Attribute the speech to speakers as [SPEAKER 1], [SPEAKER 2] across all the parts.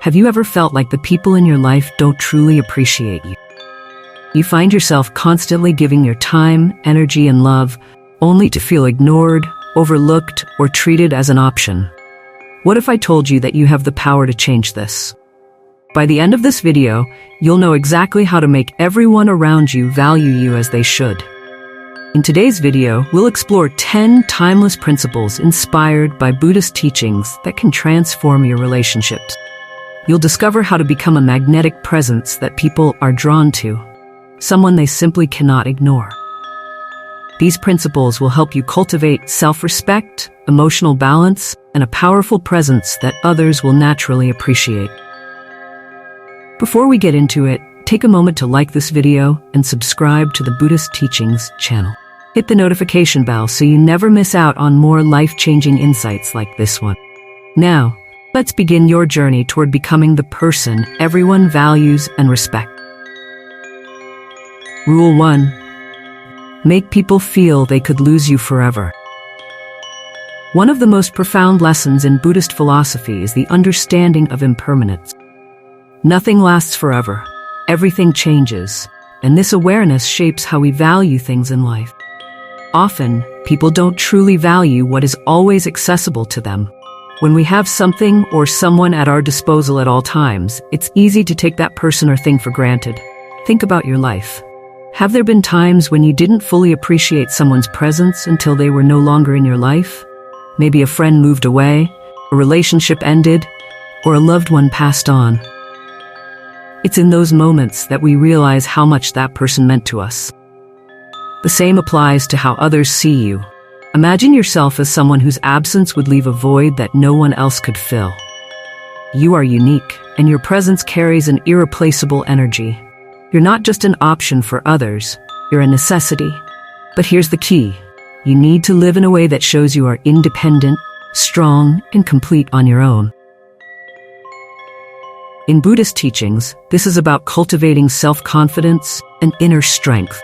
[SPEAKER 1] Have you ever felt like the people in your life don't truly appreciate you? You find yourself constantly giving your time, energy, and love, only to feel ignored, overlooked, or treated as an option. What if I told you that you have the power to change this? By the end of this video, you'll know exactly how to make everyone around you value you as they should. In today's video, we'll explore 10 timeless principles inspired by Buddhist teachings that can transform your relationships. You'll discover how to become a magnetic presence that people are drawn to, someone they simply cannot ignore. These principles will help you cultivate self-respect, emotional balance, and a powerful presence that others will naturally appreciate. Before we get into it, take a moment to like this video and subscribe to the Buddhist Teachings channel. Hit the notification bell so you never miss out on more life-changing insights like this one. Now, let's begin your journey toward becoming the person everyone values and respects. Rule 1. Make people feel they could lose you forever. One of the most profound lessons in Buddhist philosophy is the understanding of impermanence. Nothing lasts forever. Everything changes, and this awareness shapes how we value things in life. Often, people don't truly value what is always accessible to them. When we have something or someone at our disposal at all times, it's easy to take that person or thing for granted. Think about your life. Have there been times when you didn't fully appreciate someone's presence until they were no longer in your life? Maybe a friend moved away, a relationship ended, or a loved one passed on. It's in those moments that we realize how much that person meant to us. The same applies to how others see you. Imagine yourself as someone whose absence would leave a void that no one else could fill. You are unique, and your presence carries an irreplaceable energy. You're not just an option for others, you're a necessity. But here's the key. You need to live in a way that shows you are independent, strong, and complete on your own. In Buddhist teachings, this is about cultivating self-confidence and inner strength.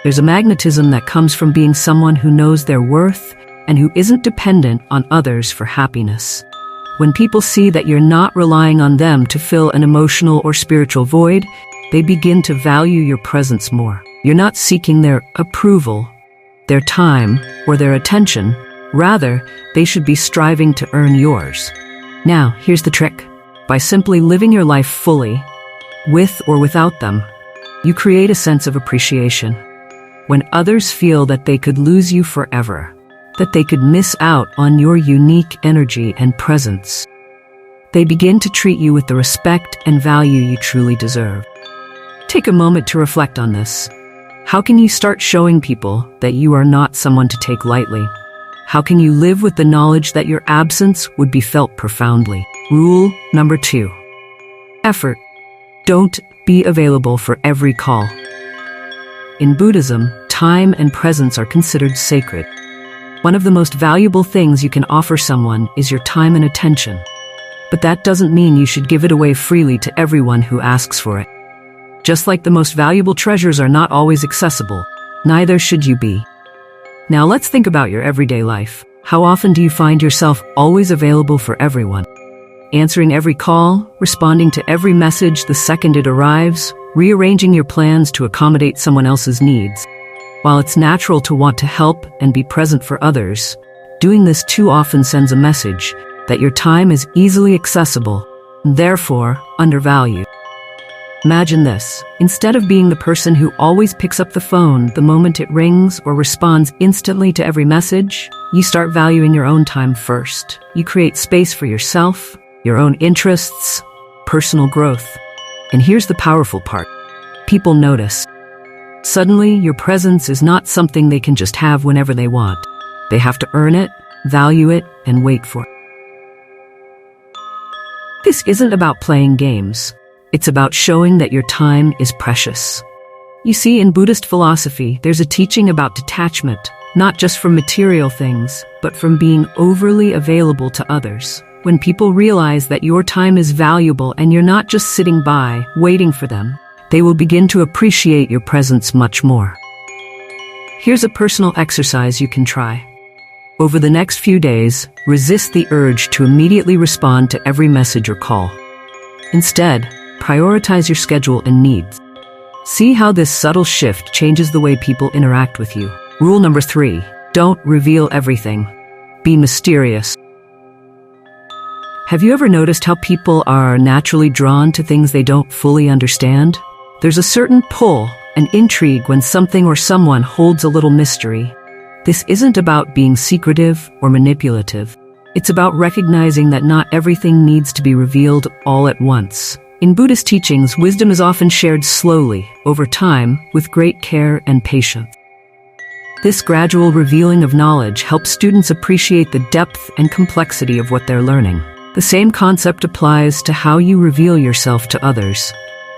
[SPEAKER 1] There's a magnetism that comes from being someone who knows their worth and who isn't dependent on others for happiness. When people see that you're not relying on them to fill an emotional or spiritual void, they begin to value your presence more. You're not seeking their approval, their time, or their attention. Rather, they should be striving to earn yours. Now, here's the trick. By simply living your life fully, with or without them, you create a sense of appreciation. When others feel that they could lose you forever, that they could miss out on your unique energy and presence, they begin to treat you with the respect and value you truly deserve. Take a moment to reflect on this. How can you start showing people that you are not someone to take lightly? How can you live with the knowledge that your absence would be felt profoundly? Rule number 2. Effort. Don't be available for every call. In Buddhism, time and presence are considered sacred. One of the most valuable things you can offer someone is your time and attention. But that doesn't mean you should give it away freely to everyone who asks for it. Just like the most valuable treasures are not always accessible, neither should you be. Now let's think about your everyday life. How often do you find yourself always available for everyone? Answering every call, responding to every message the second it arrives, rearranging your plans to accommodate someone else's needs. While it's natural to want to help and be present for others, doing this too often sends a message that your time is easily accessible, and therefore undervalued. Imagine this. Instead of being the person who always picks up the phone the moment it rings or responds instantly to every message, you start valuing your own time first. You create space for yourself, your own interests, personal growth. And here's the powerful part. People notice. Suddenly, your presence is not something they can just have whenever they want. They have to earn it, value it, and wait for it. This isn't about playing games. It's about showing that your time is precious. You see, in Buddhist philosophy, there's a teaching about detachment, not just from material things, but from being overly available to others. When people realize that your time is valuable and you're not just sitting by, waiting for them, they will begin to appreciate your presence much more. Here's a personal exercise you can try. Over the next few days, resist the urge to immediately respond to every message or call. Instead, prioritize your schedule and needs. See how this subtle shift changes the way people interact with you. Rule number 3, don't reveal everything. Be mysterious. Have you ever noticed how people are naturally drawn to things they don't fully understand? There's a certain pull and intrigue when something or someone holds a little mystery. This isn't about being secretive or manipulative. It's about recognizing that not everything needs to be revealed all at once. In Buddhist teachings, wisdom is often shared slowly, over time, with great care and patience. This gradual revealing of knowledge helps students appreciate the depth and complexity of what they're learning. The same concept applies to how you reveal yourself to others.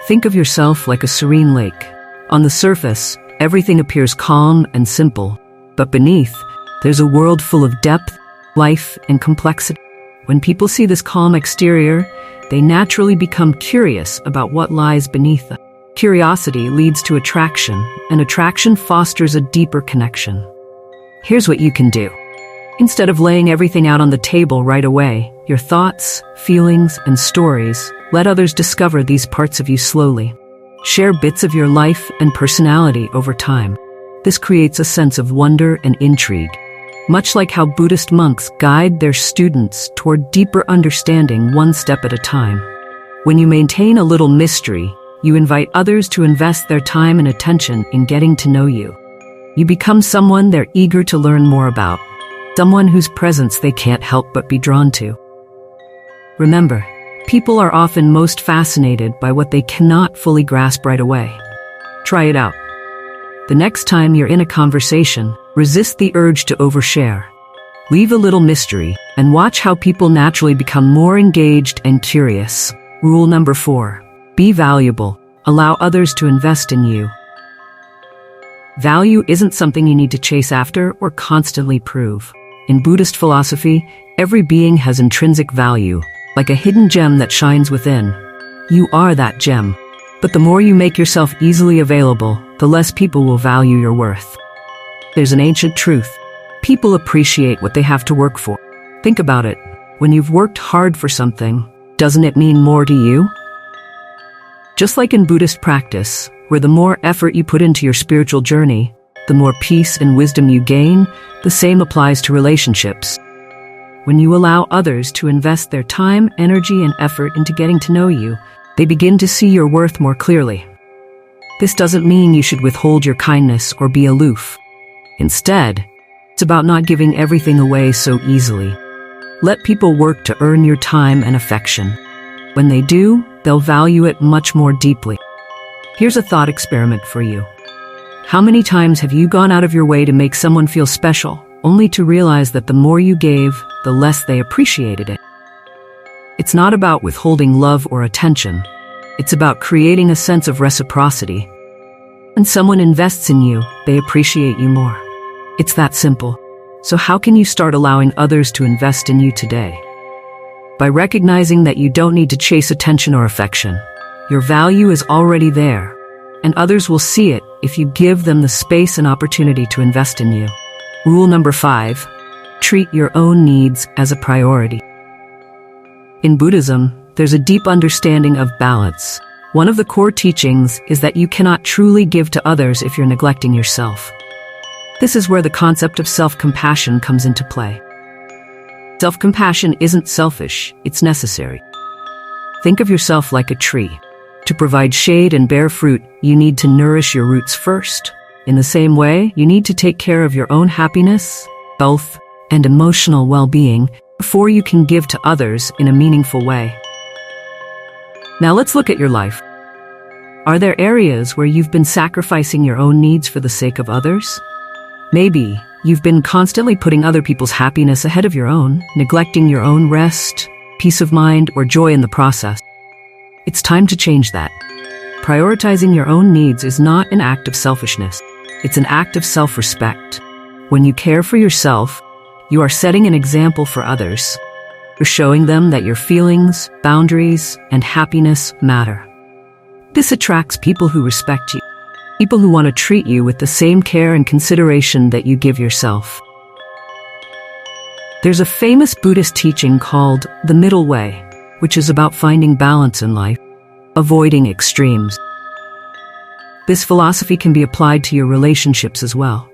[SPEAKER 1] Think of yourself like a serene lake. On the surface, everything appears calm and simple, but beneath, there's a world full of depth, life, and complexity. When people see this calm exterior, they naturally become curious about what lies beneath them. Curiosity leads to attraction, and attraction fosters a deeper connection. Here's what you can do. Instead of laying everything out on the table right away, your thoughts, feelings, and stories, let others discover these parts of you slowly. Share bits of your life and personality over time. This creates a sense of wonder and intrigue, much like how Buddhist monks guide their students toward deeper understanding one step at a time. When you maintain a little mystery, you invite others to invest their time and attention in getting to know you. You become someone they're eager to learn more about, someone whose presence they can't help but be drawn to. Remember, people are often most fascinated by what they cannot fully grasp right away. Try it out. The next time you're in a conversation, resist the urge to overshare. Leave a little mystery and watch how people naturally become more engaged and curious. Rule number 4. Be valuable. Allow others to invest in you. Value isn't something you need to chase after or constantly prove. In Buddhist philosophy, every being has intrinsic value, like a hidden gem that shines within. You are that gem. But the more you make yourself easily available, the less people will value your worth. There's an ancient truth. People appreciate what they have to work for. Think about it. When you've worked hard for something, doesn't it mean more to you? Just like in Buddhist practice, where the more effort you put into your spiritual journey, the more peace and wisdom you gain, the same applies to relationships. When you allow others to invest their time, energy, and effort into getting to know you, they begin to see your worth more clearly. This doesn't mean you should withhold your kindness or be aloof. Instead, it's about not giving everything away so easily. Let people work to earn your time and affection. When they do, they'll value it much more deeply. Here's a thought experiment for you. How many times have you gone out of your way to make someone feel special, only to realize that the more you gave, the less they appreciated it? It's not about withholding love or attention. It's about creating a sense of reciprocity. When someone invests in you, they appreciate you more. It's that simple. So how can you start allowing others to invest in you today? By recognizing that you don't need to chase attention or affection. Your value is already there, and others will see it if you give them the space and opportunity to invest in you. Rule number 5. Treat your own needs as a priority. In Buddhism, there's a deep understanding of balance. One of the core teachings is that you cannot truly give to others if you're neglecting yourself. This is where the concept of self-compassion comes into play. Self-compassion isn't selfish, it's necessary. Think of yourself like a tree. To provide shade and bear fruit, you need to nourish your roots first. In the same way, you need to take care of your own happiness, health, and emotional well-being before you can give to others in a meaningful way. Now let's look at your life. Are there areas where you've been sacrificing your own needs for the sake of others? Maybe you've been constantly putting other people's happiness ahead of your own, neglecting your own rest, peace of mind, or joy in the process. It's time to change that. Prioritizing your own needs is not an act of selfishness. It's an act of self-respect. When you care for yourself, you are setting an example for others. You're showing them that your feelings, boundaries, and happiness matter. This attracts people who respect you. People who want to treat you with the same care and consideration that you give yourself. There's a famous Buddhist teaching called the middle way. which is about finding balance in life, avoiding extremes. This philosophy can be applied to your relationships as well.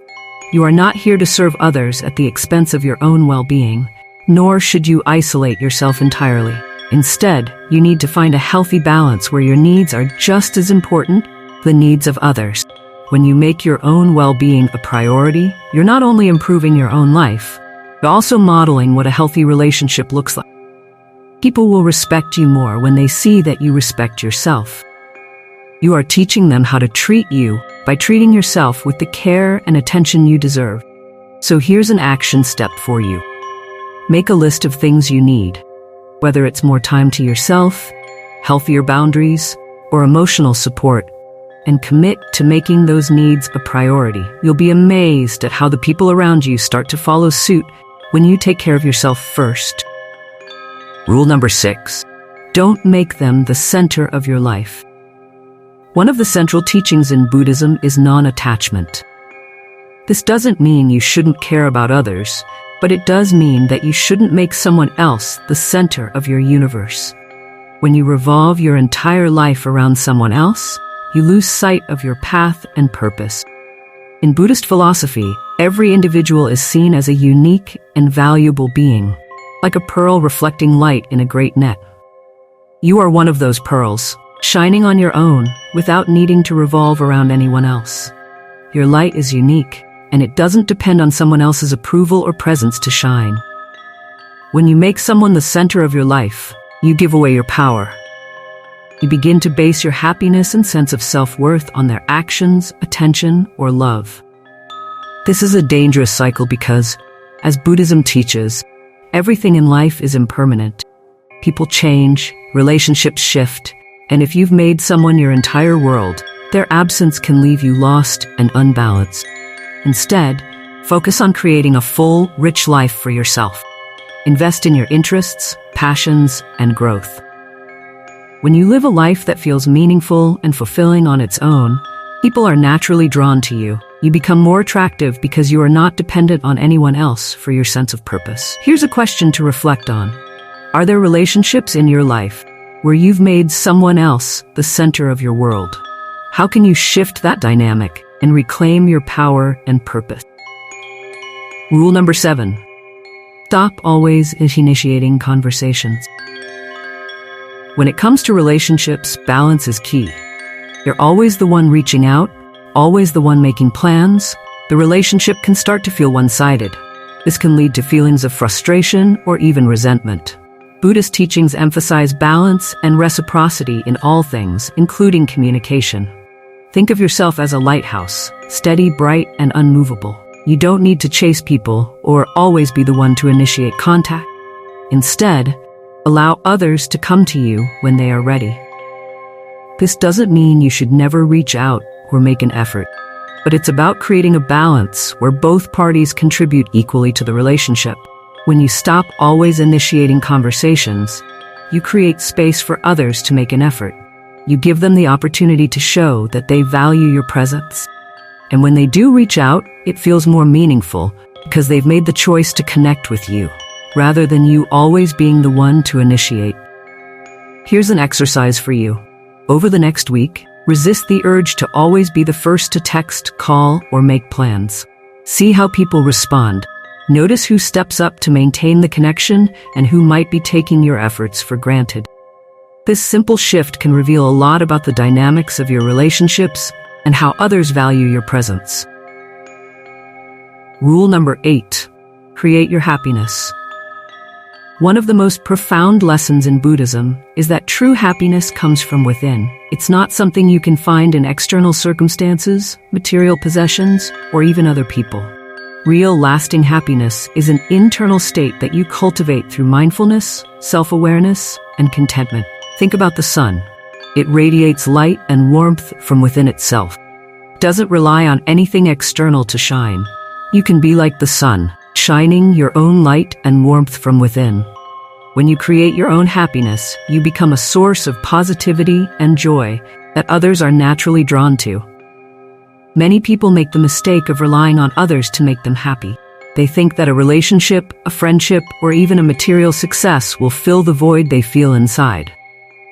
[SPEAKER 1] You are not here to serve others at the expense of your own well-being, nor should you isolate yourself entirely. Instead, you need to find a healthy balance where your needs are just as important as the needs of others. When you make your own well-being a priority, you're not only improving your own life, but also modeling what a healthy relationship looks like. People will respect you more when they see that you respect yourself. You are teaching them how to treat you by treating yourself with the care and attention you deserve. So here's an action step for you. Make a list of things you need, whether it's more time to yourself, healthier boundaries, or emotional support, and commit to making those needs a priority. You'll be amazed at how the people around you start to follow suit when you take care of yourself first. Rule number 6. Don't make them the center of your life. One of the central teachings in Buddhism is non-attachment. This doesn't mean you shouldn't care about others, but it does mean that you shouldn't make someone else the center of your universe. When you revolve your entire life around someone else, you lose sight of your path and purpose. In Buddhist philosophy, every individual is seen as a unique and valuable being, like a pearl reflecting light in a great net. You are one of those pearls, shining on your own without needing to revolve around anyone else. Your light is unique, and it doesn't depend on someone else's approval or presence to shine. When you make someone the center of your life, you give away your power. You begin to base your happiness and sense of self-worth on their actions, attention, or love. This is a dangerous cycle because, as Buddhism teaches, everything in life is impermanent. People change, relationships shift, and if you've made someone your entire world, their absence can leave you lost and unbalanced. Instead, focus on creating a full, rich life for yourself. Invest in your interests, passions, and growth. When you live a life that feels meaningful and fulfilling on its own, people are naturally drawn to you. You become more attractive because you are not dependent on anyone else for your sense of purpose. Here's a question to reflect on. Are there relationships in your life where you've made someone else the center of your world? How can you shift that dynamic and reclaim your power and purpose? Rule number 7. Stop always initiating conversations. When it comes to relationships, balance is key. You're always the one reaching out, always the one making plans. The relationship can start to feel one-sided. This can lead to feelings of frustration or even resentment. Buddhist teachings emphasize balance and reciprocity in all things, including communication. Think of yourself as a lighthouse, steady, bright, and unmovable. You don't need to chase people or always be the one to initiate contact. Instead, allow others to come to you when they are ready. This doesn't mean you should never reach out or make an effort, but it's about creating a balance where both parties contribute equally to the relationship. When you stop always initiating conversations, you create space for others to make an effort. You give them the opportunity to show that they value your presence. And when they do reach out, it feels more meaningful because they've made the choice to connect with you, rather than you always being the one to initiate. Here's an exercise for you. Over the next week, resist the urge to always be the first to text, call, or make plans. See how people respond. Notice who steps up to maintain the connection and who might be taking your efforts for granted. This simple shift can reveal a lot about the dynamics of your relationships and how others value your presence. Rule number 8. Create your happiness. One of the most profound lessons in Buddhism is that true happiness comes from within. It's not something you can find in external circumstances, material possessions, or even other people. Real, lasting happiness is an internal state that you cultivate through mindfulness, self-awareness, and contentment. Think about the sun. It radiates light and warmth from within itself. It doesn't rely on anything external to shine. You can be like the sun, shining your own light and warmth from within. When you create your own happiness, you become a source of positivity and joy that others are naturally drawn to. Many people make the mistake of relying on others to make them happy. They think that a relationship, a friendship, or even a material success will fill the void they feel inside.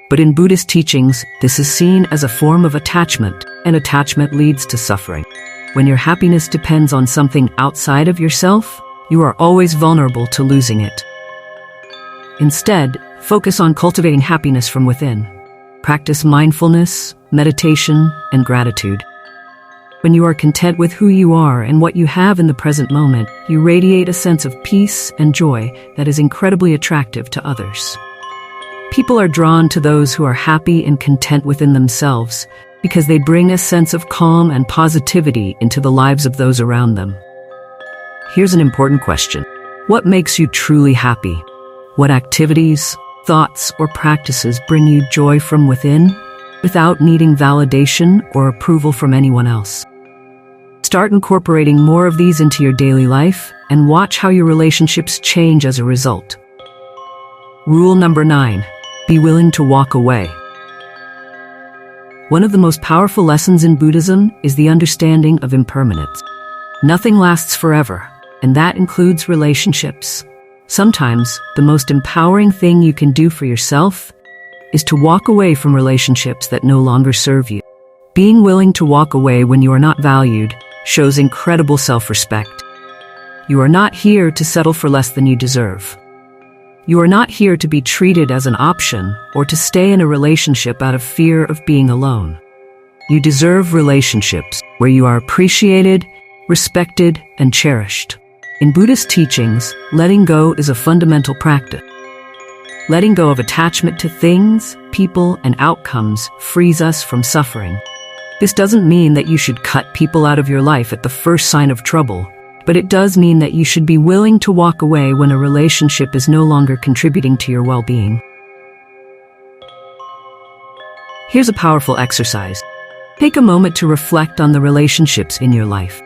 [SPEAKER 1] But in Buddhist teachings, this is seen as a form of attachment, and attachment leads to suffering. When your happiness depends on something outside of yourself, you are always vulnerable to losing it. Instead, focus on cultivating happiness from within. Practice mindfulness, meditation, and gratitude. When you are content with who you are and what you have in the present moment, you radiate a sense of peace and joy that is incredibly attractive to others. People are drawn to those who are happy and content within themselves because they bring a sense of calm and positivity into the lives of those around them. Here's an important question. What makes you truly happy? What activities, thoughts, or practices bring you joy from within, without needing validation or approval from anyone else? Start incorporating more of these into your daily life and watch how your relationships change as a result. Rule number 9. Be willing to walk away. One of the most powerful lessons in Buddhism is the understanding of impermanence. Nothing lasts forever, and that includes relationships. Sometimes, the most empowering thing you can do for yourself is to walk away from relationships that no longer serve you. Being willing to walk away when you are not valued shows incredible self-respect. You are not here to settle for less than you deserve. You are not here to be treated as an option or to stay in a relationship out of fear of being alone. You deserve relationships where you are appreciated, respected, and cherished. In Buddhist teachings, letting go is a fundamental practice. Letting go of attachment to things, people, and outcomes frees us from suffering. This doesn't mean that you should cut people out of your life at the first sign of trouble, but it does mean that you should be willing to walk away when a relationship is no longer contributing to your well-being. Here's a powerful exercise. Take a moment to reflect on the relationships in your life.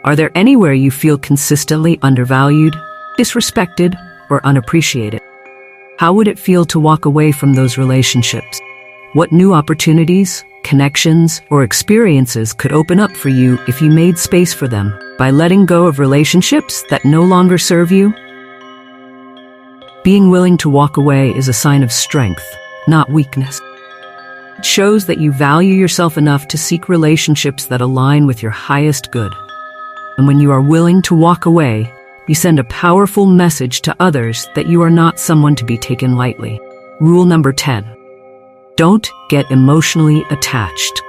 [SPEAKER 1] Are there anywhere you feel consistently undervalued, disrespected, or unappreciated? How would it feel to walk away from those relationships? What new opportunities, connections, or experiences could open up for you if you made space for them by letting go of relationships that no longer serve you? Being willing to walk away is a sign of strength, not weakness. It shows that you value yourself enough to seek relationships that align with your highest good. And when you are willing to walk away, you send a powerful message to others that you are not someone to be taken lightly. Rule number 10. Don't get emotionally attached.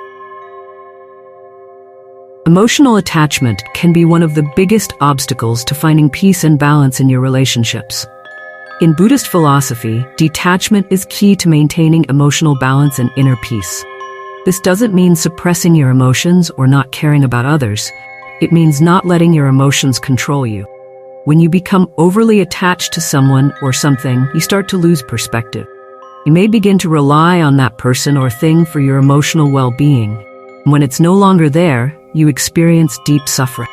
[SPEAKER 1] Emotional attachment can be one of the biggest obstacles to finding peace and balance in your relationships. In Buddhist philosophy, detachment is key to maintaining emotional balance and inner peace. This doesn't mean suppressing your emotions or not caring about others. It means not letting your emotions control you. When you become overly attached to someone or something, you start to lose perspective. You may begin to rely on that person or thing for your emotional well-being. When it's no longer there, you experience deep suffering.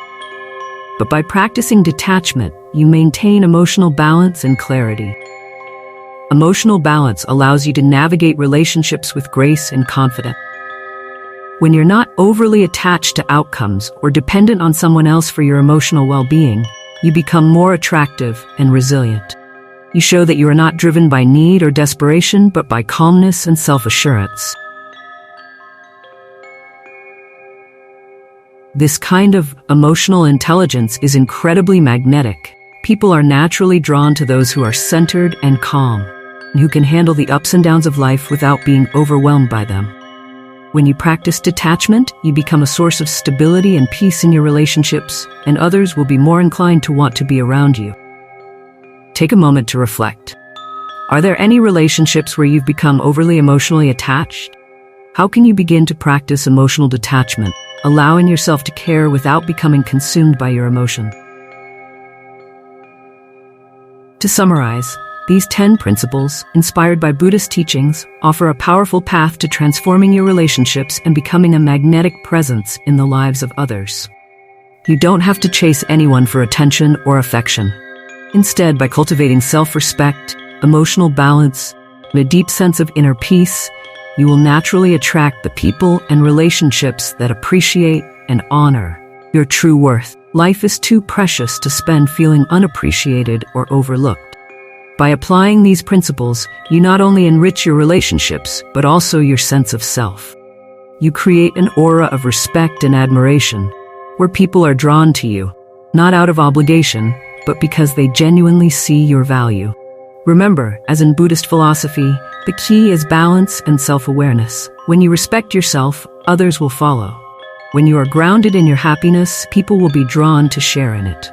[SPEAKER 1] But by practicing detachment, you maintain emotional balance and clarity. Emotional balance allows you to navigate relationships with grace and confidence. When you're not overly attached to outcomes or dependent on someone else for your emotional well-being, you become more attractive and resilient. You show that you are not driven by need or desperation, but by calmness and self-assurance. This kind of emotional intelligence is incredibly magnetic. People are naturally drawn to those who are centered and calm, and who can handle the ups and downs of life without being overwhelmed by them. When you practice detachment, you become a source of stability and peace in your relationships, and others will be more inclined to want to be around you. Take a moment to reflect. Are there any relationships where you've become overly emotionally attached? How can you begin to practice emotional detachment, allowing yourself to care without becoming consumed by your emotion? To summarize, these 10 principles, inspired by Buddhist teachings, offer a powerful path to transforming your relationships and becoming a magnetic presence in the lives of others. You don't have to chase anyone for attention or affection. Instead, by cultivating self-respect, emotional balance, and a deep sense of inner peace, you will naturally attract the people and relationships that appreciate and honor your true worth. Life is too precious to spend feeling unappreciated or overlooked. By applying these principles, you not only enrich your relationships, but also your sense of self. You create an aura of respect and admiration, where people are drawn to you, not out of obligation, but because they genuinely see your value. Remember, as in Buddhist philosophy, the key is balance and self-awareness. When you respect yourself, others will follow. When you are grounded in your happiness, people will be drawn to share in it.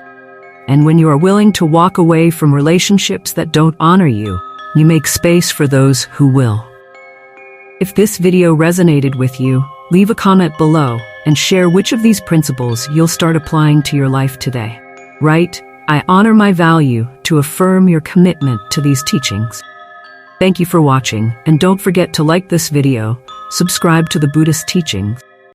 [SPEAKER 1] And when you are willing to walk away from relationships that don't honor you, you make space for those who will. If this video resonated with you, leave a comment below and share which of these principles you'll start applying to your life today. Write, "I honor my value," to affirm your commitment to these teachings. Thank you for watching, and don't forget to like this video, subscribe to the Buddhist teachings,